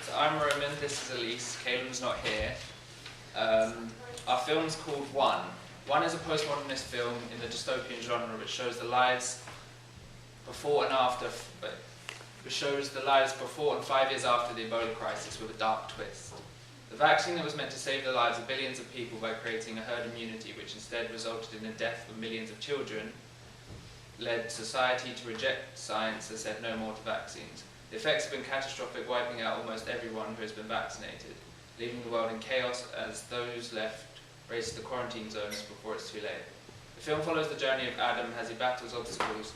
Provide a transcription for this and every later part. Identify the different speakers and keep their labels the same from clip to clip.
Speaker 1: So I'm Roman, this is Elise, Kailum's not here. Our film's called One. One is a postmodernist film in the dystopian genre which shows the lives before and after, which shows the lives before and 5 years after the Ebola crisis with a dark twist. The vaccine that was meant to save the lives of billions of people by creating a herd immunity which instead resulted in the death of millions of children led society to reject science and said no more to vaccines. The effects have been catastrophic, wiping out almost everyone who has been vaccinated, leaving the world in chaos as those left race to the quarantine zones before it's too late. The film follows the journey of Adam as he battles obstacles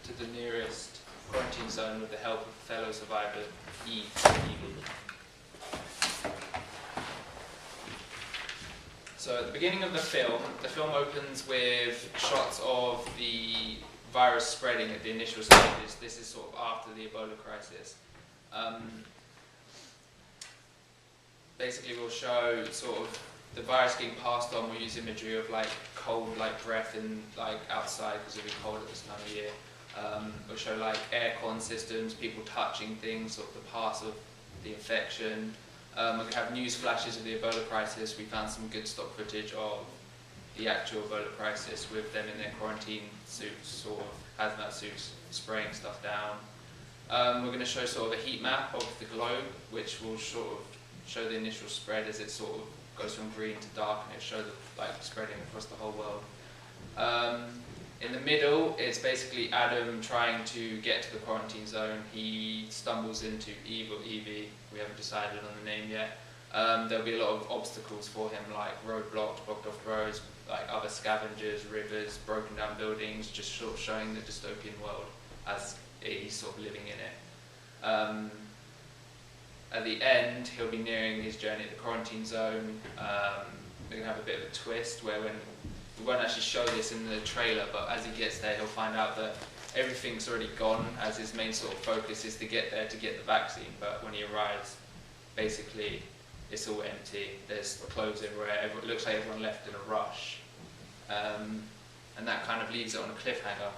Speaker 1: to the nearest quarantine zone with the help of fellow survivor Evie. So at the beginning of the film opens with shots of the virus spreading at the initial stages. This is sort of after the Ebola crisis. Basically we'll show sort of the virus getting passed on. We'll use imagery of like cold breath in like outside because it'll be cold at this time of year. We'll show like aircon systems, people touching things, sort of the pass of the infection. We're going to have news flashes of the Ebola crisis. We found some good stock footage of the actual Ebola crisis with them in their quarantine suits, sort of hazmat suits, spraying stuff down. We're going to show sort of a heat map of the globe, which will sort of show the initial spread as it sort of goes from green to dark, and it'll show the spreading across the whole world. In the middle, it's basically Adam trying to get to the quarantine zone. He stumbles into Eve or Evie. We haven't decided on the name yet. There'll be a lot of obstacles for him, like roadblocks, blocked off roads, like other scavengers, rivers, broken down buildings, just sort of showing the dystopian world as he's sort of living in it. At the end, he'll be nearing his journey at the quarantine zone. We're going to have a bit of a twist where we won't actually show this in the trailer, but as he gets there, he'll find out that everything's already gone, as his main sort of focus is to get there to get the vaccine. But when he arrives, basically, it's all empty. There's clothes everywhere. It looks like everyone left in a rush. And that kind of leaves it on a cliffhanger.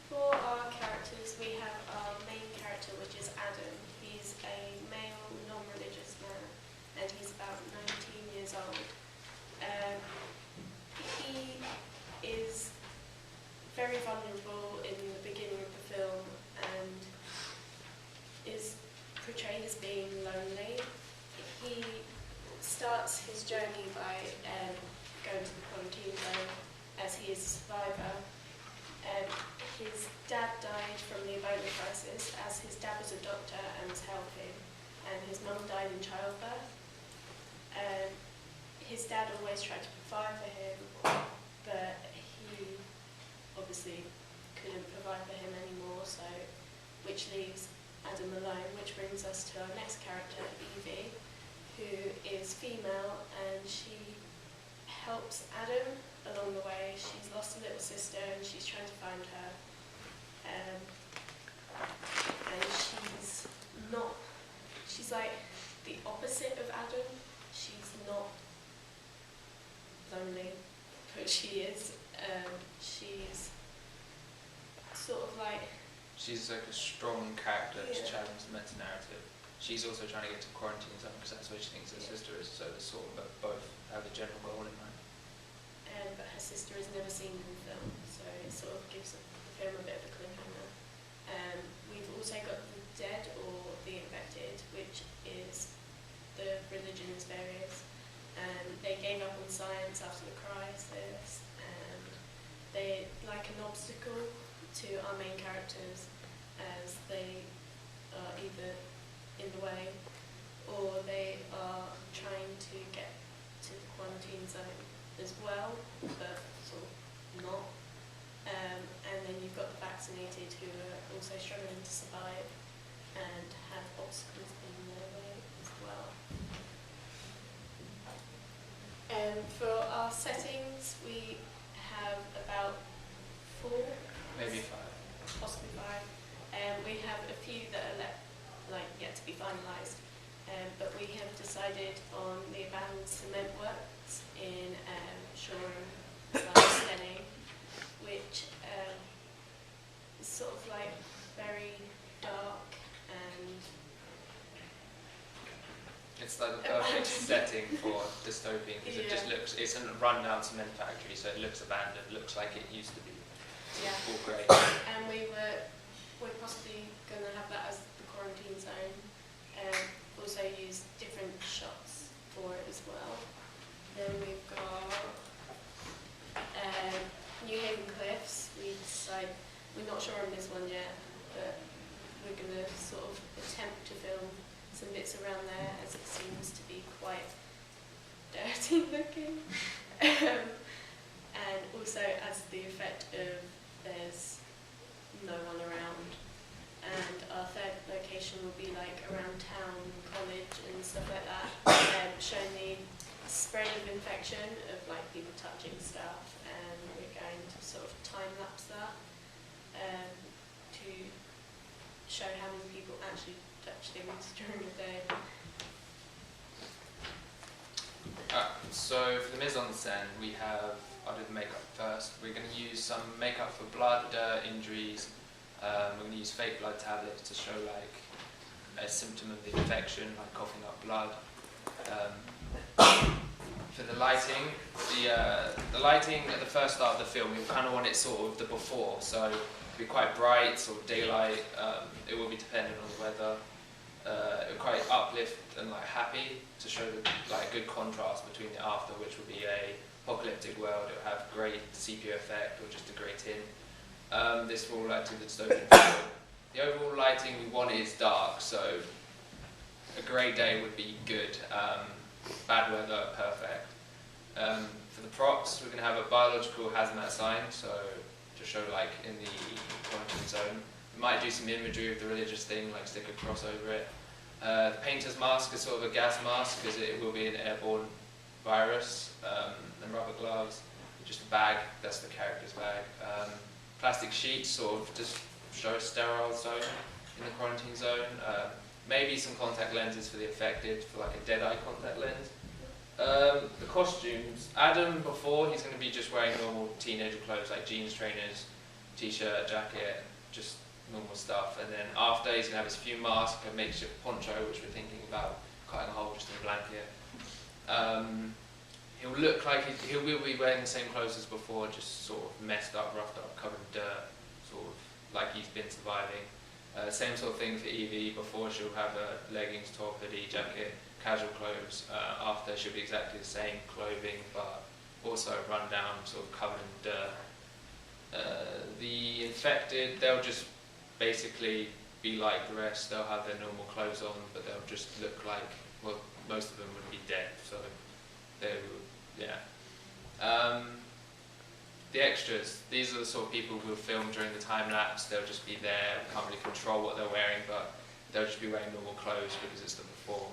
Speaker 2: For our characters, we have our main character, which is Adam. He's a male, non-religious man, and he's about 19 years old. He is very vulnerable in the beginning of the film and is portrayed as being lonely. He starts his journey by going to the quarantine zone as he is a survivor. His dad died from the Ebola crisis, as his dad was a doctor and was helping, and his mum died in childbirth. His dad always tried to provide for him, but he obviously couldn't provide for him anymore, so which leaves Adam alone, which brings us to our next character, Evie, who is female, and she helps Adam along the way. She's lost a little sister and she's trying to find her. And she's like the opposite of Adam. She's not lonely, but she is. She's sort of like...
Speaker 1: She's like a strong character to challenge the meta-narrative. She's also trying to get to quarantine zone because that's where she thinks her sister is, so they sort of both have a general goal in mind.
Speaker 2: But her sister is never seen in the film, so it sort of gives the film a bit of a cliffhanger. We've also got the dead or the infected, which is the religion is various. They gave up on science after the crisis, and they like an obstacle to our main characters as they are either in the way or they are trying to get to the quarantine zone as well, but sort of not. And then you've got the vaccinated who are also struggling to survive and have obstacles in their way as well. For our settings, we have about 4,
Speaker 1: maybe 5,
Speaker 2: possibly 5. We have a few that are yet to be finalised, but we have decided on the abandoned cement works in Shoreham/Stenning, which is sort of like very dark and
Speaker 1: It's like the perfect setting for dystopian because it just looks, it's a rundown cement factory, so it looks abandoned, looks like it used to be.
Speaker 2: Yeah.
Speaker 1: All great.
Speaker 2: And we're possibly going to have that as the quarantine zone. Also use different shots for it as well. Then we've got New Haven Cliffs. We're not sure on this one yet, but we're going to sort of attempt to film some bits around there as it seems to be quite dirty looking. And also as the effect of there's no one around. And our third location will be like around town, college and stuff like that, showing the spread of infection of like people touching stuff, and we're going to sort of time lapse that to show how many people actually touch things during the day.
Speaker 1: So for the mise en scène, I'll do the makeup first. We're going to use some makeup for blood, dirt, injuries. We're going to use fake blood tablets to show like a symptom of the infection, like coughing up blood. For the lighting, the lighting at the first start of the film, we kind of want it sort of the before, so it'll be quite bright, sort of daylight. It will be dependent on the weather. It'll quite uplift and like happy to show the like good contrast between the after, which will be a apocalyptic world. It'll have great sepia effect or just a great tint. This will add to the dystopian feel. The overall lighting we want is dark, so a grey day would be good. Bad weather, perfect. For the props, we're going to have a biological hazmat sign, so to show like in the quarantine zone. We might do some imagery of the religious thing, like stick a cross over it. The painter's mask is sort of a gas mask because it will be an airborne virus. And rubber gloves, just a bag, that's the character's bag. Plastic sheets sort of just show a sterile zone in the quarantine zone. Maybe some contact lenses for the affected, for like a dead-eye contact lens. The costumes, Adam before, he's going to be just wearing normal teenager clothes like jeans, trainers, t-shirt, jacket, just normal stuff. And then after, he's going to have his fume mask, a makeshift poncho, which we're thinking about cutting a hole just in a blanket. He'll look like he will be wearing the same clothes as before, just sort of messed up, roughed up, covered in dirt, sort of like he's been surviving. Same sort of thing for Evie. Before she'll have a leggings, top, hoodie, jacket, casual clothes. After she'll be exactly the same clothing, but also run down, sort of covered in dirt. The infected, they'll just basically be like the rest. They'll have their normal clothes on, but they'll just look like, well, most of them would be dead. So they would, yeah. The extras, these are the sort of people who will film during the time lapse. They'll just be there, we can't really control what they're wearing, but they'll just be wearing normal clothes because it's the before.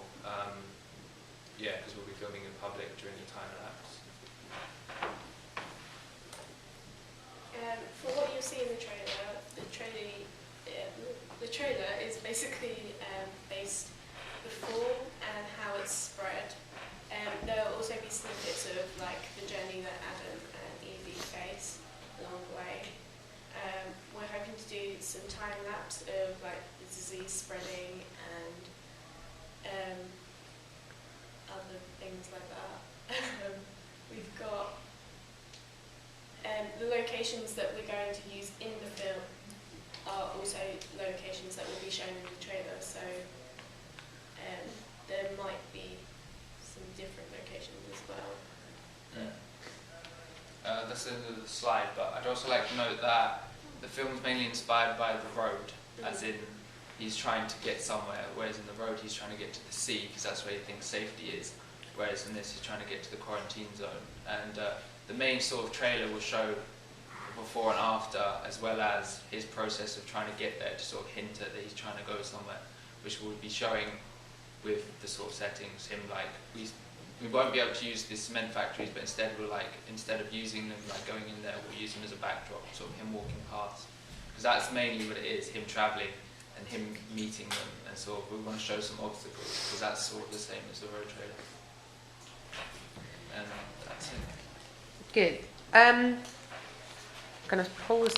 Speaker 1: Yeah, because we'll be filming in public during the time lapse.
Speaker 2: For what you'll see in the trailer, the trailer is basically based before and how it's spread. There'll also be snippets of like the journey that Adam and Evie face along the way. We're hoping to do some time lapse of like the disease spreading and other things like that. We've got the locations that we're going to use in the film are also locations that will be shown in the trailer. So there might be some different locations as well.
Speaker 1: That's the end of the slide, but I'd also like to note that the film's mainly inspired by the road, as in he's trying to get somewhere, whereas in the road he's trying to get to the sea, because that's where he thinks safety is, whereas in this he's trying to get to the quarantine zone. And the main sort of trailer will show before and after, as well as his process of trying to get there, to sort of hint at that he's trying to go somewhere, which we'll be showing with the sort of settings, him like, we won't be able to use the cement factories, but instead we'll like, instead of using them, like going in there, we'll use them as a backdrop, sort of him walking past. Because that's mainly what it is, him travelling and him meeting them, and sort of we want to show some obstacles, because that's sort of the same as the road trailer. And that's it.
Speaker 3: Good. Going to pause